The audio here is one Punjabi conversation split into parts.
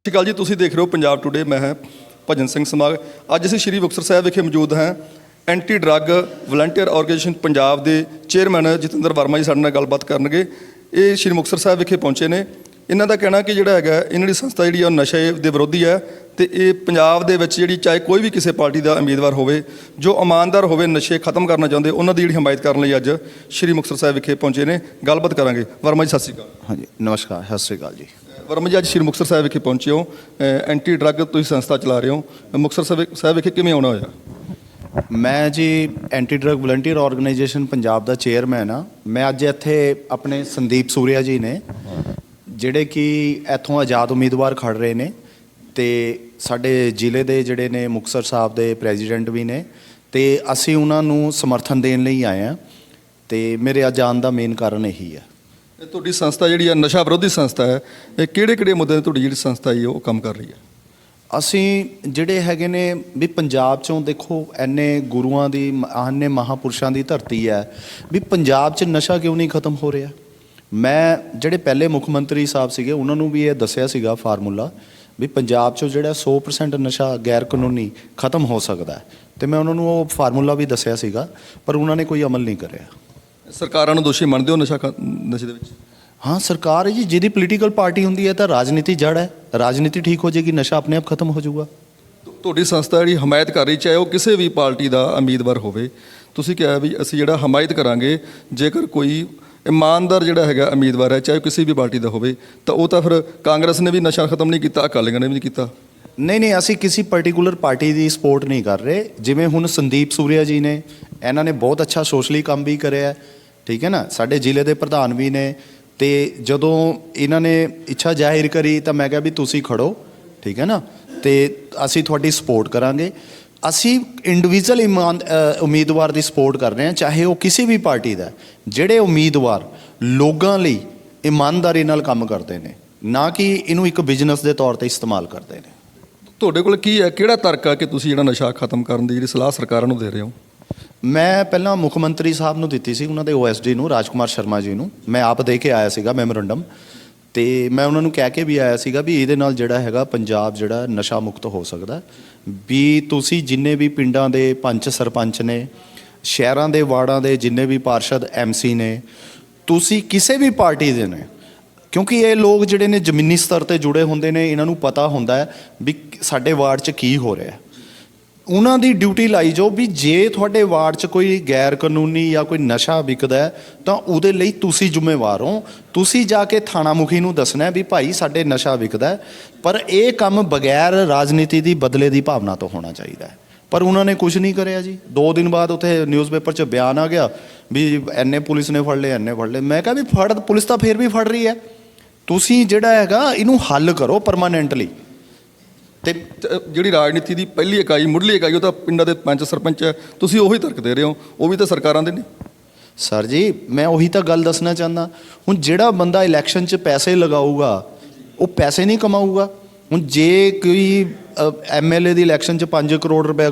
ਸਤਿ ਸ਼੍ਰੀ ਅਕਾਲ ਜੀ। ਤੁਸੀਂ ਦੇਖ ਰਹੇ ਹੋ ਪੰਜਾਬ ਟੂਡੇ। ਮੈਂ ਹਾਂ ਭਜਨ ਸਿੰਘ ਸਮਾਗ। ਅੱਜ ਅਸੀਂ ਸ਼੍ਰੀ ਮੁਕਤਸਰ ਸਾਹਿਬ ਵਿਖੇ ਮੌਜੂਦ ਹਾਂ। Anti drug volunteer organisation Punjab ਦੇ ਚੇਅਰਮੈਨ ਜਤਿੰਦਰ ਵਰਮਾ ਜੀ ਸਾਡੇ ਨਾਲ ਗੱਲਬਾਤ ਕਰਨਗੇ। ਇਹ ਸ਼੍ਰੀ ਮੁਕਤਸਰ ਸਾਹਿਬ ਵਿਖੇ ਪਹੁੰਚੇ ਨੇ। ਇਹਨਾਂ ਦਾ ਕਹਿਣਾ ਕਿ ਜਿਹੜਾ ਹੈਗਾ ਇਹਨਾਂ ਦੀ ਸੰਸਥਾ ਜਿਹੜੀ ਆ ਉਹ ਨਸ਼ੇ ਦੇ ਵਿਰੋਧੀ ਹੈ ਅਤੇ ਇਹ ਪੰਜਾਬ ਦੇ ਵਿੱਚ ਜਿਹੜੀ ਚਾਹੇ ਕੋਈ ਵੀ ਕਿਸੇ ਪਾਰਟੀ ਦਾ ਉਮੀਦਵਾਰ ਹੋਵੇ, ਜੋ ਇਮਾਨਦਾਰ ਹੋਵੇ, ਨਸ਼ੇ ਖਤਮ ਕਰਨਾ ਚਾਹੁੰਦੇ, ਉਹਨਾਂ ਦੀ ਜਿਹੜੀ ਹਮਾਇਤ ਕਰਨ ਲਈ ਅੱਜ ਸ਼੍ਰੀ ਮੁਕਤਸਰ ਸਾਹਿਬ ਵਿਖੇ ਪਹੁੰਚੇ ਨੇ। ਗੱਲਬਾਤ ਕਰਾਂਗੇ। ਵਰਮਾ ਜੀ ਸਤਿ ਸ਼੍ਰੀ ਅਕਾਲ। ਹਾਂਜੀ ਨਮਸਕਾਰ, ਸਤਿ ਸ਼੍ਰੀ ਅਕਾਲ ਜੀ। ਵਰਮਾ ਜੀ, ਅੱਜ ਸ਼੍ਰੀ ਮੁਕਤਸਰ ਸਾਹਿਬ ਵਿਖੇ ਪਹੁੰਚੇ ਹੋ, ਐਂਟੀ ਡਰੱਗ ਤੁਸੀਂ ਸੰਸਥਾ ਚਲਾ ਰਹੇ ਹੋ। ਮੁਕਤਸਰ ਸਾਹਿਬ ਵਿਖੇ ਕਿਵੇਂ ਆਉਣਾ ਹੋਇਆ? ਮੈਂ ਜੀ anti drug volunteer organisation Punjab ਦਾ ਚੇਅਰਮੈਨ ਹਾਂ। ਮੈਂ ਅੱਜ ਇੱਥੇ ਆਪਣੇ ਸੰਦੀਪ ਸੂਰਿਆ ਜੀ ਨੇ, ਜਿਹੜੇ ਕਿ ਇੱਥੋਂ ਆਜ਼ਾਦ ਉਮੀਦਵਾਰ ਖੜ ਰਹੇ ਨੇ, ਅਤੇ ਸਾਡੇ ਜ਼ਿਲ੍ਹੇ ਦੇ ਜਿਹੜੇ ਨੇ ਮੁਕਤਸਰ ਸਾਹਿਬ ਦੇ ਪ੍ਰੈਜ਼ੀਡੈਂਟ ਵੀ ਨੇ, ਅਤੇ ਅਸੀਂ ਉਹਨਾਂ ਨੂੰ ਸਮਰਥਨ ਦੇਣ ਲਈ ਆਏ ਹਾਂ। ਅਤੇ ਮੇਰੇ ਅੱਜ ਆਉਣ ਦਾ ਮੇਨ ਕਾਰਨ ਇਹੀ ਹੈ। ਤੁਹਾਡੀ ਸੰਸਥਾ ਜਿਹੜੀ ਆ ਨਸ਼ਾ ਵਿਰੋਧੀ ਸੰਸਥਾ ਹੈ, ਇਹ ਕਿਹੜੇ ਮੁੱਦੇ 'ਤੇ ਤੁਹਾਡੀ ਜਿਹੜੀ ਸੰਸਥਾ ਹੈ ਉਹ ਕੰਮ ਕਰ ਰਹੀ ਹੈ? ਅਸੀਂ ਜਿਹੜੇ ਹੈਗੇ ਨੇ ਵੀ ਪੰਜਾਬ 'ਚੋਂ ਦੇਖੋ, ਇੰਨੇ ਗੁਰੂਆਂ ਦੀ, ਇੰਨੇ ਮਹਾਂਪੁਰਸ਼ਾਂ ਦੀ ਧਰਤੀ ਹੈ, ਵੀ ਪੰਜਾਬ 'ਚ ਨਸ਼ਾ ਕਿਉਂ ਨਹੀਂ ਖਤਮ ਹੋ ਰਿਹਾ। ਮੈਂ ਜਿਹੜੇ ਪਹਿਲੇ ਮੁੱਖ ਮੰਤਰੀ ਸਾਹਿਬ ਸੀਗੇ ਉਹਨਾਂ ਨੂੰ ਵੀ ਇਹ ਦੱਸਿਆ ਸੀਗਾ ਫਾਰਮੂਲਾ, ਵੀ ਪੰਜਾਬ 'ਚੋਂ ਜਿਹੜਾ 100% ਨਸ਼ਾ ਗੈਰ ਕਾਨੂੰਨੀ ਖਤਮ ਹੋ ਸਕਦਾ ਹੈ, ਅਤੇ ਮੈਂ ਉਹਨਾਂ ਨੂੰ ਉਹ ਫਾਰਮੂਲਾ ਵੀ ਦੱਸਿਆ ਸੀਗਾ, ਪਰ ਉਹਨਾਂ ਨੇ ਕੋਈ ਅਮਲ ਨਹੀਂ ਕਰਿਆ। ਸਰਕਾਰਾਂ ਨੂੰ ਦੋਸ਼ੀ ਮੰਨਦੇ ਹੋ ਨਸ਼ੇ ਦੇ ਵਿੱਚ? ਹਾਂ, ਸਰਕਾਰ ਹੈ ਜੀ। ਜਿਹਦੀ ਪੋਲੀਟੀਕਲ ਪਾਰਟੀ ਹੁੰਦੀ ਹੈ ਤਾਂ ਰਾਜਨੀਤੀ ਜੜ ਹੈ। ਰਾਜਨੀਤੀ ਠੀਕ ਹੋ ਜਾਏਗੀ, ਨਸ਼ਾ ਆਪਣੇ ਆਪ ਖਤਮ ਹੋ ਜਾਊਗਾ। ਤੁਹਾਡੀ ਸੰਸਥਾ ਜਿਹੜੀ ਹਮਾਇਤ ਕਰ ਰਹੀ, ਚਾਹੇ ਉਹ ਕਿਸੇ ਵੀ ਪਾਰਟੀ ਦਾ ਉਮੀਦਵਾਰ ਹੋਵੇ, ਤੁਸੀਂ ਕਿਹਾ ਵੀ ਅਸੀਂ ਜਿਹੜਾ ਹਮਾਇਤ ਕਰਾਂਗੇ, ਜੇਕਰ ਕੋਈ ਇਮਾਨਦਾਰ ਜਿਹੜਾ ਹੈਗਾ ਉਮੀਦਵਾਰ ਹੈ, ਚਾਹੇ ਕਿਸੇ ਵੀ ਪਾਰਟੀ ਦਾ ਹੋਵੇ, ਤਾਂ ਉਹ ਤਾਂ ਫਿਰ ਕਾਂਗਰਸ ਨੇ ਵੀ ਨਸ਼ਾ ਖਤਮ ਨਹੀਂ ਕੀਤਾ, ਅਕਾਲੀਆਂ ਨੇ ਵੀ ਨਹੀਂ ਕੀਤਾ। ਨਹੀਂ, ਅਸੀਂ ਕਿਸੇ ਪਰਟੀਕੂਲਰ ਪਾਰਟੀ ਦੀ ਸਪੋਰਟ ਨਹੀਂ ਕਰ ਰਹੇ। ਜਿਵੇਂ ਹੁਣ ਸੰਦੀਪ ਸੂਰਿਆ ਜੀ ਨੇ, ਇਹਨਾਂ ਨੇ ਬਹੁਤ ਅੱਛਾ ਸੋਸ਼ਲੀ ਕੰਮ ਵੀ ਕਰਿਆ, ਠੀਕ ਹੈ ਨਾ। ਸਾਡੇ ਜ਼ਿਲ੍ਹੇ ਦੇ ਪ੍ਰਧਾਨ ਵੀ ਨੇ, ਅਤੇ ਜਦੋਂ ਇਹਨਾਂ ਨੇ ਇੱਛਾ ਜ਼ਾਹਿਰ ਕਰੀ ਤਾਂ ਮੈਂ ਕਿਹਾ ਵੀ ਤੁਸੀਂ ਖੜੋ, ਠੀਕ ਹੈ ਨਾ, ਅਤੇ ਅਸੀਂ ਤੁਹਾਡੀ ਸਪੋਰਟ ਕਰਾਂਗੇ। ਅਸੀਂ ਇੰਡੀਵਿਜੂਅਲ ਉਮੀਦਵਾਰ ਦੀ ਸਪੋਰਟ ਕਰ ਰਹੇ ਹਾਂ, ਚਾਹੇ ਉਹ ਕਿਸੇ ਵੀ ਪਾਰਟੀ ਦਾ, ਜਿਹੜੇ ਉਮੀਦਵਾਰ ਲੋਕਾਂ ਲਈ ਇਮਾਨਦਾਰੀ ਨਾਲ ਕੰਮ ਕਰਦੇ ਨੇ, ਨਾ ਕਿ ਇਹਨੂੰ ਇੱਕ ਬਿਜ਼ਨਸ ਦੇ ਤੌਰ 'ਤੇ ਇਸਤੇਮਾਲ ਕਰਦੇ ਨੇ। ਤੁਹਾਡੇ ਕੋਲ ਕੀ ਹੈ, ਕਿਹੜਾ ਤਰਕ ਆ ਕਿ ਤੁਸੀਂ ਜਿਹੜਾ ਨਸ਼ਾ ਖਤਮ ਕਰਨ ਦੀ ਜਿਹੜੀ ਸਲਾਹ ਸਰਕਾਰਾਂ ਨੂੰ ਦੇ ਰਹੇ ਹੋ? ਮੈਂ ਪਹਿਲਾਂ ਮੁੱਖ ਮੰਤਰੀ ਸਾਹਿਬ ਨੂੰ ਦਿੱਤੀ ਸੀ, ਉਹਨਾਂ ਦੇ OSD ਨੂੰ, ਰਾਜਕੁਮਾਰ ਸ਼ਰਮਾ ਜੀ ਨੂੰ। ਮੈਂ ਆਪ ਦੇ ਕੇ ਆਇਆ ਸੀਗਾ ਮੈਮੋਰੰਡਮ, ਅਤੇ ਮੈਂ ਉਹਨਾਂ ਨੂੰ ਕਹਿ ਕੇ ਵੀ ਆਇਆ ਸੀਗਾ ਵੀ ਇਹਦੇ ਨਾਲ ਜਿਹੜਾ ਹੈਗਾ ਪੰਜਾਬ ਜਿਹੜਾ ਨਸ਼ਾ ਮੁਕਤ ਹੋ ਸਕਦਾ। ਵੀ ਤੁਸੀਂ ਜਿੰਨੇ ਵੀ ਪਿੰਡਾਂ ਦੇ ਪੰਚ ਸਰਪੰਚ ਨੇ, ਸ਼ਹਿਰਾਂ ਦੇ ਵਾਰਡਾਂ ਦੇ ਜਿੰਨੇ ਵੀ ਪਾਰਸ਼ਦ MC ਨੇ, ਤੁਸੀਂ ਕਿਸੇ ਵੀ ਪਾਰਟੀ ਦੇ ਨੇ, ਕਿਉਂਕਿ ਇਹ ਲੋਕ ਜਿਹੜੇ ਨੇ ਜ਼ਮੀਨੀ ਸਤਰ 'ਤੇ ਜੁੜੇ ਹੁੰਦੇ ਨੇ, ਇਹਨਾਂ ਨੂੰ ਪਤਾ ਹੁੰਦਾ ਹੈ ਵੀ ਸਾਡੇ ਵਾਰਡ 'ਚ ਕੀ ਹੋ ਰਿਹਾ। ਉਹਨਾਂ ਦੀ ਡਿਊਟੀ ਲਾਈ ਜਾਓ ਵੀ ਜੇ ਤੁਹਾਡੇ ਵਾਰਡ 'ਚ ਕੋਈ ਗੈਰ ਕਾਨੂੰਨੀ ਜਾਂ ਕੋਈ ਨਸ਼ਾ ਵਿਕਦਾ ਤਾਂ ਉਹਦੇ ਲਈ ਤੁਸੀਂ ਜ਼ਿੰਮੇਵਾਰ ਹੋ। ਤੁਸੀਂ ਜਾ ਕੇ ਥਾਣਾ ਮੁਖੀ ਨੂੰ ਦੱਸਣਾ ਵੀ ਭਾਈ ਸਾਡੇ ਨਸ਼ਾ ਵਿਕਦਾ, ਪਰ ਇਹ ਕੰਮ ਬਗੈਰ ਰਾਜਨੀਤੀ ਦੀ ਬਦਲੇ ਦੀ ਭਾਵਨਾ ਤੋਂ ਹੋਣਾ ਚਾਹੀਦਾ ਹੈ। ਪਰ ਉਹਨਾਂ ਨੇ ਕੁਝ ਨਹੀਂ ਕਰਿਆ ਜੀ। 2 ਦਿਨ ਬਾਅਦ ਉੱਥੇ ਨਿਊਜ਼ਪੇਪਰ 'ਚ ਬਿਆਨ ਆ ਗਿਆ ਵੀ ਐਨੇ ਪੁਲਿਸ ਨੇ ਫੜ ਲਏ, ਐਨੇ ਫੜ ਲਏ। ਮੈਂ ਕਿਹਾ ਵੀ ਪੁਲਿਸ ਤਾਂ ਫਿਰ ਵੀ ਫੜ ਰਹੀ ਹੈ, ਤੁਸੀਂ ਜਿਹੜਾ ਹੈਗਾ ਇਹਨੂੰ ਹੱਲ ਕਰੋ ਪਰਮਾਨੈਂਟਲੀ। ਅਤੇ ਜਿਹੜੀ ਰਾਜਨੀਤੀ ਦੀ ਪਹਿਲੀ ਇਕਾਈ, ਮੁੱਢਲੀ ਇਕਾਈ, ਉਹ ਤਾਂ ਪਿੰਡਾਂ ਦੇ ਪੰਚ ਸਰਪੰਚ ਹੈ, ਤੁਸੀਂ ਉਹੀ ਤਰਕ ਦੇ ਰਹੇ ਹੋ, ਉਹ ਵੀ ਤਾਂ ਸਰਕਾਰਾਂ ਦੇ ਨੇ। ਸਰ ਜੀ, ਮੈਂ ਉਹੀ ਤਾਂ ਗੱਲ ਦੱਸਣਾ ਚਾਹੁੰਦਾ। ਹੁਣ ਜਿਹੜਾ ਬੰਦਾ ਇਲੈਕਸ਼ਨ 'ਚ ਪੈਸੇ ਲਗਾਊਗਾ ਉਹ ਪੈਸੇ ਨਹੀਂ ਕਮਾਊਗਾ। ਹੁਣ ਜੇ ਕੋਈ MLA ਦੀ ਇਲੈਕਸ਼ਨ 'ਚ 5 ਕਰੋੜ ਰੁਪਏ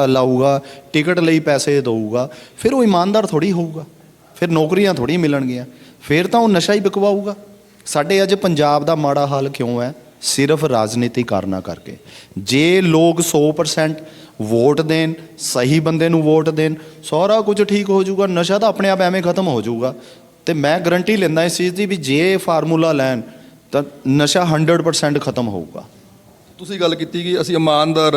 ਲਾਊਗਾ, ਟਿਕਟ ਲਈ ਪੈਸੇ ਦਊਗਾ, ਫਿਰ ਉਹ ਇਮਾਨਦਾਰ ਥੋੜ੍ਹੀ ਹੋਊਗਾ, ਫਿਰ ਨੌਕਰੀਆਂ ਥੋੜ੍ਹੀ ਮਿਲਣਗੀਆਂ, ਫਿਰ ਤਾਂ ਉਹ ਨਸ਼ਾ ਹੀ ਵਿਕਵਾਊਗਾ। ਸਾਡੇ ਅੱਜ ਪੰਜਾਬ ਦਾ ਮਾੜਾ ਹਾਲ ਕਿਉਂ ਹੈ? ਸਿਰਫ ਰਾਜਨੀਤੀ ਕਾਰਨਾਂ ਕਰਕੇ। ਜੇ ਲੋਕ 100% ਵੋਟ ਦੇਣ, ਸਹੀ ਬੰਦੇ ਨੂੰ ਵੋਟ ਦੇਣ, ਸਾਰਾ ਕੁਝ ਠੀਕ ਹੋ ਜਾਊਗਾ। ਨਸ਼ਾ ਤਾਂ ਆਪਣੇ ਆਪ ਐਵੇਂ ਖਤਮ ਹੋ ਜਾਊਗਾ। ਅਤੇ ਮੈਂ ਗਰੰਟੀ ਲੈਂਦਾ ਇਸ ਚੀਜ਼ ਦੀ ਵੀ ਜੇ ਫਾਰਮੂਲਾ ਲੈਣ ਤਾਂ ਨਸ਼ਾ 100% ਖਤਮ ਹੋਊਗਾ। ਤੁਸੀਂ ਗੱਲ ਕੀਤੀ ਕਿ ਅਸੀਂ ਇਮਾਨਦਾਰ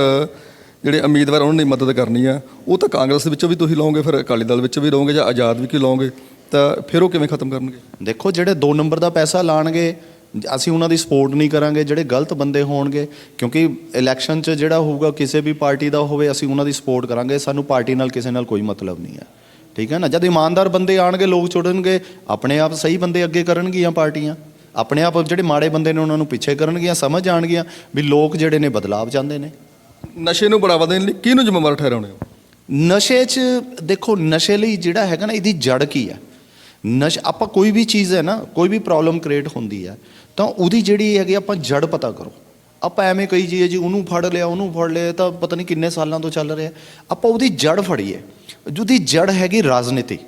ਜਿਹੜੇ ਉਮੀਦਵਾਰ ਉਹਨਾਂ ਦੀ ਮਦਦ ਕਰਨੀ ਆ, ਉਹ ਤਾਂ ਕਾਂਗਰਸ ਵਿੱਚੋਂ ਵੀ ਤੁਸੀਂ ਲਓਗੇ, ਫਿਰ ਅਕਾਲੀ ਦਲ ਵਿੱਚ ਵੀ ਲਓਗੇ, ਜਾਂ ਆਜ਼ਾਦ ਵੀ ਕੀ ਲਓਗੇ, ਤਾਂ ਫਿਰ ਉਹ ਕਿਵੇਂ ਖਤਮ ਕਰਨਗੇ? ਦੇਖੋ, ਜਿਹੜੇ 2 ਨੰਬਰ ਦਾ ਪੈਸਾ ਲਾਣਗੇ ਅਸੀਂ ਉਹਨਾਂ ਦੀ ਸਪੋਰਟ ਨਹੀਂ ਕਰਾਂਗੇ। ਜਿਹੜੇ ਗਲਤ ਬੰਦੇ ਹੋਣਗੇ, ਕਿਉਂਕਿ ਇਲੈਕਸ਼ਨ 'ਚ ਜਿਹੜਾ ਹੋਊਗਾ ਕਿਸੇ ਵੀ ਪਾਰਟੀ ਦਾ ਹੋਵੇ, ਅਸੀਂ ਉਹਨਾਂ ਦੀ ਸਪੋਰਟ ਕਰਾਂਗੇ। ਸਾਨੂੰ ਪਾਰਟੀ ਨਾਲ ਕਿਸੇ ਨਾਲ ਕੋਈ ਮਤਲਬ ਨਹੀਂ ਹੈ, ਠੀਕ ਹੈ ਨਾ। ਜਦ ਇਮਾਨਦਾਰ ਬੰਦੇ ਆਣਗੇ, ਲੋਕ ਚੁਣਨਗੇ, ਆਪਣੇ ਆਪ ਸਹੀ ਬੰਦੇ ਅੱਗੇ ਕਰਨਗੀਆਂ ਪਾਰਟੀਆਂ, ਆਪਣੇ ਆਪ ਜਿਹੜੇ ਮਾੜੇ ਬੰਦੇ ਨੇ ਉਹਨਾਂ ਨੂੰ ਪਿੱਛੇ ਕਰਨਗੀਆਂ। ਸਮਝ ਆਣਗੀਆਂ ਵੀ ਲੋਕ ਜਿਹੜੇ ਨੇ ਬਦਲਾਵ ਚਾਹੁੰਦੇ ਨੇ। ਨਸ਼ੇ ਨੂੰ ਬੜਾਵਾ ਦੇਣ ਲਈ ਕਿਹਨੂੰ ਜ਼ਿੰਮੇਵਾਰ ਠਹਿਰਾਉਂਦੇ ਹੋ? ਨਸ਼ੇ 'ਚ ਦੇਖੋ, ਨਸ਼ੇ ਲਈ ਜਿਹੜਾ ਹੈਗਾ ਨਾ, ਇਹਦੀ ਜੜ ਕੀ ਹੈ? ਆਪਾਂ ਕੋਈ ਵੀ ਚੀਜ਼ ਹੈ ਨਾ, ਕੋਈ ਵੀ ਪ੍ਰੋਬਲਮ ਕ੍ਰੀਏਟ ਹੁੰਦੀ ਹੈ ਤਾਂ ਉਹਦੀ ਜਿਹੜੀ ਹੈਗੀ ਆਪਾਂ ਜੜ ਪਤਾ ਕਰੋ। ਆਪਾਂ ਐਵੇਂ ਕਹੀ ਜਾਈਏ ਜੀ ਉਹਨੂੰ ਫੜ ਲਿਆ, ਉਹਨੂੰ ਫੜ ਲਿਆ, ਤਾਂ ਪਤਾ ਨਹੀਂ ਕਿੰਨੇ ਸਾਲਾਂ ਤੋਂ ਚੱਲ ਰਿਹਾ। ਆਪਾਂ ਉਹਦੀ ਜੜ ਫੜੀਏ, ਜਿਹਦੀ ਜੜ ਹੈਗੀ ਰਾਜਨੀਤੀ,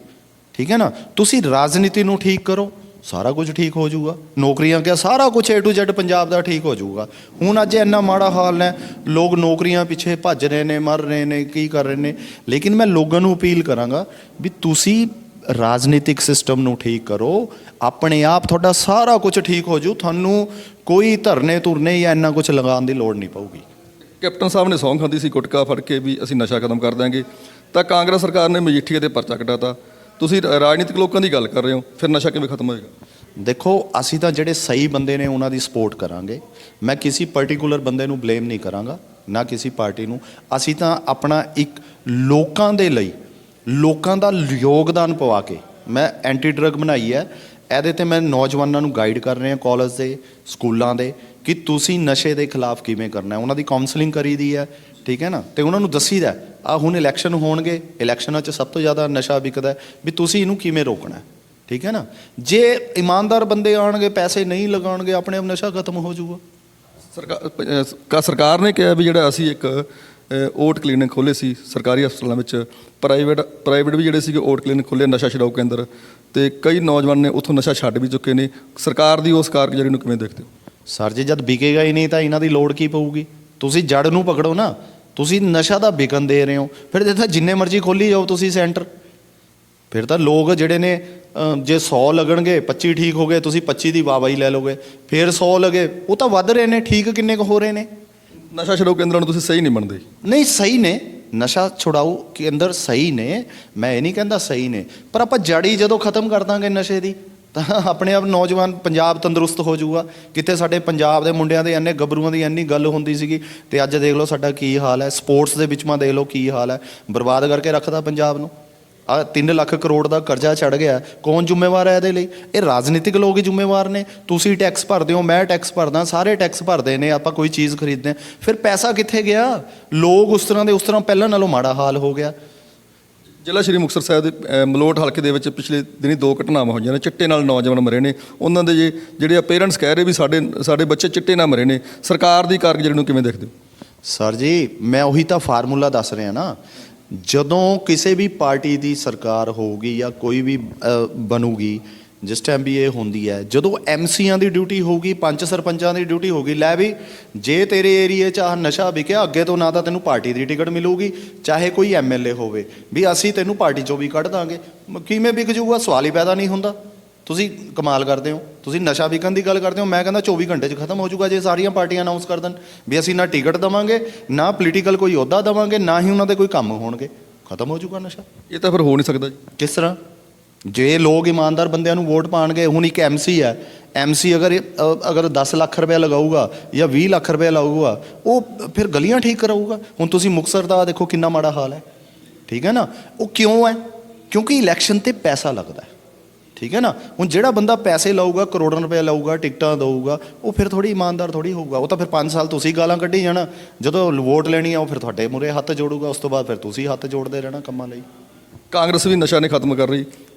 ਠੀਕ ਹੈ ਨਾ। ਤੁਸੀਂ ਰਾਜਨੀਤੀ ਨੂੰ ਠੀਕ ਕਰੋ, ਸਾਰਾ ਕੁਝ ਠੀਕ ਹੋ ਜਾਊਗਾ। ਨੌਕਰੀਆਂ ਕਿਆ, ਸਾਰਾ ਕੁਝ A to Z ਪੰਜਾਬ ਦਾ ਠੀਕ ਹੋ ਜਾਊਗਾ। ਹੁਣ ਅੱਜ ਇੰਨਾ ਮਾੜਾ ਹਾਲ ਹੈ, ਲੋਕ ਨੌਕਰੀਆਂ ਪਿੱਛੇ ਭੱਜ ਰਹੇ ਨੇ, ਮਰ ਰਹੇ ਨੇ, ਕੀ ਕਰ ਰਹੇ ਨੇ। ਲੇਕਿਨ ਮੈਂ ਲੋਕਾਂ ਨੂੰ ਅਪੀਲ ਕਰਾਂਗਾ ਵੀ ਤੁਸੀਂ ਰਾਜਨੀਤਿਕ ਸਿਸਟਮ ਨੂੰ ਠੀਕ ਕਰੋ, ਆਪਣੇ ਆਪ ਤੁਹਾਡਾ ਸਾਰਾ ਕੁਝ ਠੀਕ ਹੋ ਜਾਊ। ਤੁਹਾਨੂੰ ਕੋਈ ਧਰਨੇ ਧੁਰਨੇ ਜਾਂ ਇੰਨਾ ਕੁਝ ਲਗਾਉਣ ਦੀ ਲੋੜ ਨਹੀਂ ਪਊਗੀ। ਕੈਪਟਨ ਸਾਹਿਬ ਨੇ ਸਹੁੰ ਖਾਂਦੀ ਸੀ ਗੁਟਕਾ ਫੜ ਕੇ ਵੀ ਅਸੀਂ ਨਸ਼ਾ ਖਤਮ ਕਰ ਦਾਂਗੇ, ਤਾਂ ਕਾਂਗਰਸ ਸਰਕਾਰ ਨੇ ਮਜੀਠੀਆ ਤੇ ਪਰਚਾ ਕਟਾਤਾ। ਤੁਸੀਂ ਰਾਜਨੀਤਿਕ ਲੋਕਾਂ ਦੀ ਗੱਲ ਕਰ ਰਹੇ ਹੋ, ਫਿਰ ਨਸ਼ਾ ਕਿਵੇਂ ਖਤਮ ਹੋਏਗਾ? ਦੇਖੋ, ਅਸੀਂ ਤਾਂ ਜਿਹੜੇ ਸਹੀ ਬੰਦੇ ਨੇ ਉਹਨਾਂ ਦੀ ਸਪੋਰਟ ਕਰਾਂਗੇ। ਮੈਂ ਕਿਸੇ ਪਰਟੀਕੂਲਰ ਬੰਦੇ ਨੂੰ ਬਲੇਮ ਨਹੀਂ ਕਰਾਂਗਾ, ਨਾ ਕਿਸੇ ਪਾਰਟੀ ਨੂੰ। ਅਸੀਂ ਤਾਂ ਆਪਣਾ ਇੱਕ ਲੋਕਾਂ ਦੇ ਲਈ, ਲੋਕਾਂ ਦਾ ਯੋਗਦਾਨ ਪਵਾ ਕੇ ਮੈਂ ਐਂਟੀ ਡਰੱਗ ਬਣਾਈ ਹੈ। ਇਹਦੇ ਤੇ ਮੈਂ ਨੌਜਵਾਨਾਂ ਨੂੰ ਗਾਈਡ ਕਰ ਰਿਹਾ, ਕਾਲਜ ਦੇ, ਸਕੂਲਾਂ ਦੇ, ਕਿ ਤੁਸੀਂ ਨਸ਼ੇ ਦੇ ਖਿਲਾਫ ਕਿਵੇਂ ਕਰਨਾ ਹੈ। ਉਹਨਾਂ ਦੀ ਕਾਉਂਸਲਿੰਗ ਕਰੀਦੀ ਹੈ, ਠੀਕ ਹੈ ਨਾ, ਤੇ ਉਹਨਾਂ ਨੂੰ ਦੱਸੀਦਾ ਆ ਹੁਣ ਇਲੈਕਸ਼ਨ ਹੋਣਗੇ, ਇਲੈਕਸ਼ਨਾਂ 'ਚ ਸਭ ਤੋਂ ਜ਼ਿਆਦਾ ਨਸ਼ਾ ਵਿਕਦਾ ਵੀ ਤੁਸੀਂ ਇਹਨੂੰ ਕਿਵੇਂ ਰੋਕਣਾ, ਠੀਕ ਹੈ ਨਾ। ਜੇ ਇਮਾਨਦਾਰ ਬੰਦੇ ਆਉਣਗੇ, ਪੈਸੇ ਨਹੀਂ ਲਗਾਉਣਗੇ, ਆਪਣੇ ਆਪ ਨਸ਼ਾ ਖਤਮ ਹੋ ਜਾਊਗਾ। ਸਰਕਾਰ ਨੇ ਕਿਹਾ ਵੀ ਜਿਹੜਾ ਅਸੀਂ ਇੱਕ ਓਟ ਕਲੀਨਿਕ ਖੋਲ੍ਹੇ ਸੀ ਸਰਕਾਰੀ ਹਸਪਤਾਲਾਂ ਵਿੱਚ, ਪ੍ਰਾਈਵੇਟ ਵੀ ਜਿਹੜੇ ਸੀਗੇ ਓਟ ਕਲੀਨਿਕ ਖੋਲ੍ਹੇ, ਨਸ਼ਾ ਛਡਾਊ ਕੇਂਦਰ, ਤੇ ਕਈ ਨੌਜਵਾਨ ਨੇ ਉੱਥੋਂ ਨਸ਼ਾ ਛੱਡ ਵੀ ਚੁੱਕੇ ਨੇ। ਸਰਕਾਰ ਦੀ ਉਸ ਕਾਰਗੁਜ਼ਾਰੀ ਨੂੰ ਕਿਵੇਂ ਦੇਖਦੇ ਹੋ? ਸਰ ਜੀ, ਜਦ ਵਿਕੇਗਾ ਹੀ ਨਹੀਂ ਤਾਂ ਇਹਨਾਂ ਦੀ ਲੋੜ ਕੀ ਪਊਗੀ? ਤੁਸੀਂ ਜੜ ਨੂੰ ਪਕੜੋ ਨਾ। ਤੁਸੀਂ ਨਸ਼ਾ ਦਾ ਵਿਕਣ ਦੇ ਰਹੇ ਹੋ, ਫਿਰ ਜਿੱਥੇ ਜਿੰਨੇ ਮਰਜ਼ੀ ਖੋਲੀ ਜਾਓ ਤੁਸੀਂ ਸੈਂਟਰ। ਫਿਰ ਤਾਂ ਲੋਕ ਜਿਹੜੇ ਨੇ, ਜੇ 100 ਲੱਗਣਗੇ 25 ਠੀਕ ਹੋ ਗਏ, ਤੁਸੀਂ 25 ਦੀ ਵਾਹਵਾਹੀ ਲੈ ਲਓਗੇ। ਫਿਰ 100 ਲਗੇ, ਉਹ ਤਾਂ ਵੱਧ ਰਹੇ ਨੇ, ਠੀਕ ਕਿੰਨੇ ਕੁ ਹੋ ਰਹੇ ਨੇ? ਨਸ਼ਾ ਛਡਾਊ ਕੇਂਦਰਾਂ ਨੂੰ ਤੁਸੀਂ ਸਹੀ ਨਹੀਂ ਮੰਨਦੇ? ਨਹੀਂ, ਸਹੀ ਨੇ। ਨਸ਼ਾ ਛੁਡਾਊ ਕੇਂਦਰ ਸਹੀ ਨੇ, ਮੈਂ ਇਹ ਨਹੀਂ ਕਹਿੰਦਾ ਸਹੀ ਨੇ, ਪਰ ਆਪਾਂ ਜੜੀ ਜਦੋਂ ਖਤਮ ਕਰ ਦਾਂਗੇ ਨਸ਼ੇ ਦੀ, ਤਾਂ ਆਪਣੇ ਆਪ ਨੌਜਵਾਨ ਪੰਜਾਬ ਤੰਦਰੁਸਤ ਹੋ ਜਾਊਗਾ। ਕਿਤੇ ਸਾਡੇ ਪੰਜਾਬ ਦੇ ਮੁੰਡਿਆਂ ਦੇ ਇੰਨੇ ਗੱਭਰੂਆਂ ਦੀ ਇੰਨੀ ਗੱਲ ਹੁੰਦੀ ਸੀਗੀ, ਤੇ ਅੱਜ ਦੇਖ ਲਓ ਸਾਡਾ ਕੀ ਹਾਲ ਹੈ। ਸਪੋਰਟਸ ਦੇ ਵਿੱਚ ਦੇਖ ਲਓ ਕੀ ਹਾਲ ਹੈ, ਬਰਬਾਦ ਕਰਕੇ ਰੱਖਦਾ ਪੰਜਾਬ ਨੂੰ। ਆ 3 ਲੱਖ ਕਰੋੜ ਦਾ ਕਰਜ਼ਾ ਚੜ ਗਿਆ, ਕੌਣ ਜ਼ਿੰਮੇਵਾਰ ਹੈ ਇਹਦੇ ਲਈ? ਇਹ ਰਾਜਨੀਤਿਕ ਲੋਕ ਹੀ ਜ਼ਿੰਮੇਵਾਰ ਨੇ। ਤੁਸੀਂ ਟੈਕਸ ਭਰਦੇ ਹੋ, ਮੈਂ ਟੈਕਸ ਭਰਦਾ, ਸਾਰੇ ਟੈਕਸ ਭਰਦੇ ਨੇ, ਆਪਾਂ ਕੋਈ ਚੀਜ਼ ਖਰੀਦਦੇ ਹਾਂ, ਫਿਰ ਪੈਸਾ ਕਿੱਥੇ ਗਿਆ? ਲੋਕ ਉਸ ਤਰ੍ਹਾਂ ਪਹਿਲਾਂ ਨਾਲੋਂ ਮਾੜਾ ਹਾਲ ਹੋ ਗਿਆ। ਜ਼ਿਲ੍ਹਾ ਸ਼੍ਰੀ ਮੁਕਤਸਰ ਸਾਹਿਬ ਦੇ ਮਲੋਟ ਹਲਕੇ ਦੇ ਵਿੱਚ ਪਿਛਲੇ ਦਿਨੀ 2 ਘਟਨਾਵਾਂ ਹੋਈਆਂ ਨੇ, ਚਿੱਟੇ ਨਾਲ ਨੌਜਵਾਨ ਮਰੇ ਨੇ। ਉਹਨਾਂ ਦੇ ਜਿਹੜੇ ਪੇਰੈਂਟਸ ਕਹਿ ਰਹੇ ਵੀ ਸਾਡੇ ਬੱਚੇ ਚਿੱਟੇ ਨਾਲ ਮਰੇ ਨੇ। ਸਰਕਾਰ ਦੀ ਕਾਰਗੁਜ਼ਾਰੀ ਨੂੰ ਕਿਵੇਂ ਦੇਖਦੇ ਹੋ? ਸਰ ਜੀ, ਮੈਂ ਉਹੀ ਤਾਂ ਫਾਰਮੂਲਾ ਦੱਸ ਰਿਹਾ ਨਾ। ਜਦੋਂ ਕਿਸੇ ਵੀ ਪਾਰਟੀ ਦੀ ਸਰਕਾਰ ਹੋਊਗੀ ਜਾਂ ਕੋਈ ਵੀ ਬਣੂਗੀ, ਜਿਸ ਟਾਈਮ ਵੀ ਇਹ ਹੁੰਦੀ ਹੈ, ਜਦੋਂ MCਆਂ ਦੀ ਡਿਊਟੀ ਹੋਊਗੀ, ਪੰਚ ਸਰਪੰਚਾਂ ਦੀ ਡਿਊਟੀ ਹੋਊਗੀ, ਲੈ ਵੀ ਜੇ ਤੇਰੇ ਏਰੀਏ 'ਚ ਆਹ ਨਸ਼ਾ ਵਿਕਿਆ, ਅੱਗੇ ਤੋਂ ਨਾ ਤਾਂ ਤੈਨੂੰ ਪਾਰਟੀ ਦੀ ਟਿਕਟ ਮਿਲੂਗੀ, ਚਾਹੇ ਕੋਈ MLA ਹੋਵੇ, ਵੀ ਅਸੀਂ ਤੈਨੂੰ ਪਾਰਟੀ 'ਚੋਂ ਵੀ ਕੱਢ ਦਾਂਗੇ। ਕਿਵੇਂ ਵਿਕ ਜੂਗਾ? ਸਵਾਲ ਹੀ ਪੈਦਾ ਨਹੀਂ ਹੁੰਦਾ। ਤੁਸੀਂ ਕਮਾਲ ਕਰਦੇ ਹੋ। ਤੁਸੀਂ ਨਸ਼ਾ ਵਿਕਣ ਦੀ ਗੱਲ ਕਰਦੇ ਹੋ, ਮੈਂ ਕਹਿੰਦਾ 24 ਘੰਟੇ 'ਚ ਖਤਮ ਹੋ ਜਾਊਗਾ ਜੇ ਸਾਰੀਆਂ ਪਾਰਟੀਆਂ ਅਨਾਉਂਸ ਕਰ ਦੇਣ ਵੀ ਅਸੀਂ ਨਾ ਟਿਕਟ ਦੇਵਾਂਗੇ, ਨਾ ਪੋਲੀਟੀਕਲ ਕੋਈ ਅਹੁਦਾ ਦੇਵਾਂਗੇ, ਨਾ ਹੀ ਉਹਨਾਂ ਦੇ ਕੋਈ ਕੰਮ ਹੋਣਗੇ। ਖਤਮ ਹੋ ਜਾਊਗਾ ਨਸ਼ਾ। ਇਹ ਤਾਂ ਫਿਰ ਹੋ ਨਹੀਂ ਸਕਦਾ ਜੀ। ਕਿਸ ਤਰ੍ਹਾਂ? ਜੇ ਲੋਕ ਇਮਾਨਦਾਰ ਬੰਦਿਆਂ ਨੂੰ ਵੋਟ ਪਾਣਗੇ। ਹੁਣ ਇੱਕ MC ਹੈ, MC ਅਗਰ 10 ਲੱਖ ਰੁਪਇਆ ਲਗਾਊਗਾ ਜਾਂ 20 ਲੱਖ ਰੁਪਇਆ ਲਾਊਗਾ, ਉਹ ਫਿਰ ਗਲੀਆਂ ਠੀਕ ਕਰਾਊਗਾ। ਹੁਣ ਤੁਸੀਂ ਮੁਕਤਸਰ ਦਾ ਦੇਖੋ ਕਿੰਨਾ ਮਾੜਾ ਹਾਲ ਹੈ, ਠੀਕ ਹੈ ਨਾ। ਉਹ ਕਿਉਂ ਹੈ? ਕਿਉਂਕਿ ਇਲੈਕਸ਼ਨ 'ਤੇ ਪੈਸਾ ਲੱਗਦਾ ਹੈ, ਠੀਕ ਹੈ ਨਾ। ਹੁਣ ਜਿਹੜਾ ਬੰਦਾ ਪੈਸੇ ਲਾਊਗਾ, ਕਰੋੜਾਂ ਰੁਪਏ ਲਾਊਗਾ, ਟਿਕਟਾਂ ਦਊਗਾ, ਉਹ ਫਿਰ ਥੋੜ੍ਹੀ ਇਮਾਨਦਾਰ ਥੋੜ੍ਹੀ ਹੋਊਗਾ। ਉਹ ਤਾਂ ਫਿਰ 5 ਸਾਲ ਤੁਸੀਂ ਗਾਲਾਂ ਕੱਢੀ ਜਾਣਾ, ਜਦੋਂ ਵੋਟ ਲੈਣੀ ਆ ਉਹ ਫਿਰ ਤੁਹਾਡੇ ਮੂਹਰੇ ਹੱਥ ਜੋੜੂਗਾ, ਉਸ ਤੋਂ ਬਾਅਦ ਫਿਰ ਤੁਸੀਂ ਹੱਥ ਜੋੜਦੇ ਰਹਿਣਾ ਕੰਮਾਂ ਲਈ। ਕਾਂਗਰਸ ਵੀ ਨਸ਼ਾ ਨਹੀਂ ਖਤਮ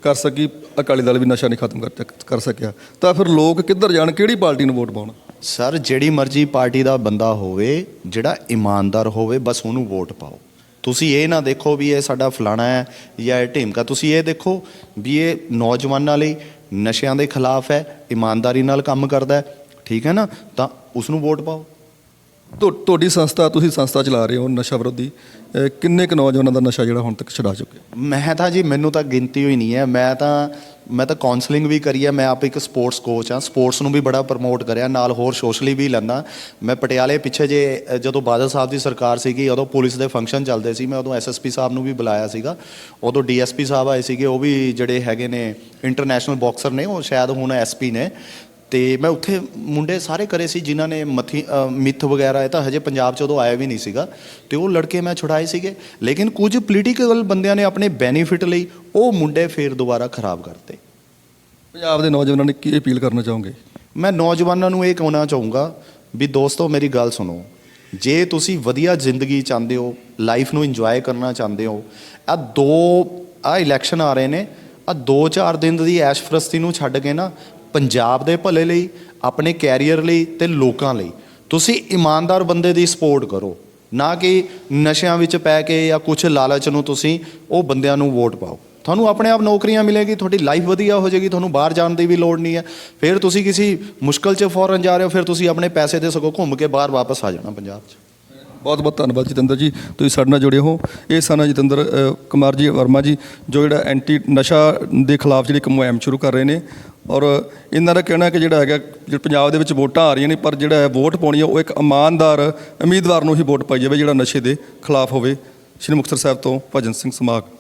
ਕਰ ਸਕੀ, ਅਕਾਲੀ ਦਲ ਵੀ ਨਸ਼ਾ ਨਹੀਂ ਖਤਮ ਕਰ ਸਕਿਆ, ਤਾਂ ਫਿਰ ਲੋਕ ਕਿੱਧਰ ਜਾਣ? ਕਿਹੜੀ ਪਾਰਟੀ ਨੂੰ ਵੋਟ ਪਾਉਣ? ਸਰ, ਜਿਹੜੀ ਮਰਜ਼ੀ ਪਾਰਟੀ ਦਾ ਬੰਦਾ ਹੋਵੇ, ਜਿਹੜਾ ਇਮਾਨਦਾਰ ਹੋਵੇ, ਬਸ ਉਹਨੂੰ ਵੋਟ ਪਾਓ। ਤੁਸੀਂ ਇਹ ਨਾ ਦੇਖੋ ਵੀ ਇਹ ਸਾਡਾ ਫਲਾਣਾ ਹੈ ਜਾਂ ਇਹ ਢੀਮਕਾ। ਤੁਸੀਂ ਇਹ ਦੇਖੋ ਵੀ ਇਹ ਨੌਜਵਾਨਾਂ ਲਈ ਨਸ਼ਿਆਂ ਦੇ ਖਿਲਾਫ ਹੈ, ਇਮਾਨਦਾਰੀ ਨਾਲ ਕੰਮ ਕਰਦਾ ਹੈ, ਠੀਕ ਹੈ ਨਾ, ਤਾਂ ਉਸ ਨੂੰ ਵੋਟ ਪਾਓ। ਤੁਹਾਡੀ ਸੰਸਥਾ, ਤੁਸੀਂ ਸੰਸਥਾ ਚਲਾ ਰਹੇ ਹੋ ਨਸ਼ਾ ਵਿਰੋਧੀ, ਕਿੰਨੇ ਕੁ ਨੌਜਵਾਨਾਂ ਦਾ ਨਸ਼ਾ ਜਿਹੜਾ ਹੁਣ ਤੱਕ ਛੁਡਾ ਚੁੱਕੇ? ਮੈਂ ਤਾਂ ਜੀ, ਮੈਨੂੰ ਤਾਂ ਗਿਣਤੀ ਹੋਈ ਨਹੀਂ ਹੈ। ਮੈਂ ਤਾਂ ਕਾਉਂਸਲਿੰਗ ਵੀ ਕਰੀ ਹੈ। ਮੈਂ ਆਪ ਇੱਕ ਸਪੋਰਟਸ ਕੋਚ ਹਾਂ, ਸਪੋਰਟਸ ਨੂੰ ਵੀ ਬੜਾ ਪ੍ਰਮੋਟ ਕਰਿਆ, ਨਾਲ ਹੋਰ ਸੋਸ਼ਲੀ ਵੀ ਲੈਂਦਾ। ਮੈਂ ਪਟਿਆਲੇ ਪਿੱਛੇ ਜਦੋਂ ਬਾਦਲ ਸਾਹਿਬ ਦੀ ਸਰਕਾਰ ਸੀਗੀ, ਉਦੋਂ ਪੁਲਿਸ ਦੇ ਫੰਕਸ਼ਨ ਚੱਲਦੇ ਸੀ, ਮੈਂ ਉਦੋਂ SSP ਸਾਹਿਬ ਨੂੰ ਵੀ ਬੁਲਾਇਆ ਸੀਗਾ। ਉਦੋਂ DSP ਸਾਹਿਬ ਆਏ ਸੀਗੇ, ਉਹ ਵੀ ਜਿਹੜੇ ਹੈਗੇ ਨੇ ਇੰਟਰਨੈਸ਼ਨਲ ਬਾਕਸਰ ਨੇ, ਉਹ ਸ਼ਾਇਦ ਹੁਣ SP ਨੇ। ਤੇ ਮੈਂ ਉੱਥੇ ਮੁੰਡੇ ਸਾਰੇ ਕਰੇ ਸੀ ਜਿਨ੍ਹਾਂ ਨੇ ਮਿੱਥ ਵਗੈਰਾ, ਇਹ ਤਾਂ ਹਜੇ ਪੰਜਾਬ 'ਚ ਉਦੋਂ ਆਇਆ ਵੀ ਨਹੀਂ ਸੀਗਾ, ਤੇ ਉਹ ਲੜਕੇ ਮੈਂ ਛੁਡਾਏ ਸੀਗੇ। ਲੇਕਿਨ ਕੁਝ ਪੋਲੀਟੀਕਲ ਬੰਦਿਆਂ ਨੇ ਆਪਣੇ ਬੈਨੀਫਿਟ ਲਈ ਉਹ ਮੁੰਡੇ ਫੇਰ ਦੁਬਾਰਾ ਖਰਾਬ ਕਰਤੇ। ਪੰਜਾਬ ਦੇ ਨੌਜਵਾਨਾਂ ਨੇ ਕੀ ਅਪੀਲ ਕਰਨਾ ਚਾਹੋਗੇ? ਮੈਂ ਨੌਜਵਾਨਾਂ ਨੂੰ ਇਹ ਕਹਿਣਾ ਚਾਹੂੰਗਾ ਵੀ ਦੋਸਤੋ, ਮੇਰੀ ਗੱਲ ਸੁਣੋ। ਜੇ ਤੁਸੀਂ ਵਧੀਆ ਜ਼ਿੰਦਗੀ ਚਾਹੁੰਦੇ ਹੋ, ਲਾਈਫ ਨੂੰ ਇੰਜੋਏ ਕਰਨਾ ਚਾਹੁੰਦੇ ਹੋ, ਆਹ ਇਲੈਕਸ਼ਨ ਆ ਰਹੇ ਨੇ, ਆਹ 2-4 ਦਿਨ ਦੀ ਐਸ਼ਫਰਸਤੀ ਨੂੰ ਛੱਡ ਕੇ ਨਾ, ਪੰਜਾਬ ਦੇ ਭਲੇ ਲਈ, ਆਪਣੇ ਕੈਰੀਅਰ ਲਈ ਤੇ ਲੋਕਾਂ ਲਈ ਤੁਸੀਂ ਇਮਾਨਦਾਰ ਬੰਦੇ ਦੀ ਸਪੋਰਟ ਕਰੋ, ਨਾ ਕਿ ਨਸ਼ਿਆਂ ਵਿੱਚ ਪੈ ਕੇ ਜਾਂ ਕੁਝ ਲਾਲਚ ਨੂੰ ਤੁਸੀਂ ਉਹ ਬੰਦਿਆਂ ਨੂੰ ਵੋਟ ਪਾਓ। ਤੁਹਾਨੂੰ ਆਪਣੇ ਆਪ ਨੌਕਰੀਆਂ ਮਿਲੇਗੀ, ਤੁਹਾਡੀ ਲਾਈਫ ਵਧੀਆ ਹੋ ਜਾਏਗੀ, ਤੁਹਾਨੂੰ ਬਾਹਰ ਜਾਣ ਦੀ ਵੀ ਲੋੜ ਨਹੀਂ ਹੈ। ਫਿਰ ਤੁਸੀਂ ਕਿਸੇ ਮੁਸ਼ਕਲ 'ਚ ਫੌਰਨ ਜਾ ਰਹੇ ਹੋ, ਫਿਰ ਤੁਸੀਂ ਆਪਣੇ ਪੈਸੇ ਦੇ ਸਗੋਂ ਘੁੰਮ ਕੇ ਬਾਹਰ ਵਾਪਸ ਆ ਜਾਣਾ ਪੰਜਾਬ 'ਚ। ਬਹੁਤ ਬਹੁਤ ਧੰਨਵਾਦ ਜਤਿੰਦਰ ਜੀ, ਤੁਸੀਂ ਸਾਡੇ ਨਾਲ ਜੁੜੇ ਹੋ। ਇਹ ਸਨ ਜਤਿੰਦਰ ਕੁਮਾਰ ਜੀ ਵਰਮਾ ਜੀ, ਜੋ ਜਿਹੜਾ ਐਂਟੀ ਨਸ਼ਾ ਦੇ ਖਿਲਾਫ ਜਿਹੜੀ ਇੱਕ ਮੁਹਿੰਮ ਸ਼ੁਰੂ ਕਰ ਰਹੇ ਨੇ। ਔਰ ਇਹਨਾਂ ਦਾ ਕਹਿਣਾ ਕਿ ਜਿਹੜਾ ਹੈਗਾ ਪੰਜਾਬ ਦੇ ਵਿੱਚ ਵੋਟਾਂ ਆ ਰਹੀਆਂ ਨੇ, ਪਰ ਜਿਹੜਾ ਹੈ ਵੋਟ ਪਾਉਣੀ ਹੈ ਉਹ ਇੱਕ ਇਮਾਨਦਾਰ ਉਮੀਦਵਾਰ ਨੂੰ ਹੀ ਵੋਟ ਪਾਈ ਜਾਵੇ ਜਿਹੜਾ ਨਸ਼ੇ ਦੇ ਖਿਲਾਫ ਹੋਵੇ। ਸ਼੍ਰੀ ਮੁਕਤਸਰ ਸਾਹਿਬ ਤੋਂ ਭਜਨ ਸਿੰਘ ਸਮਾਗ।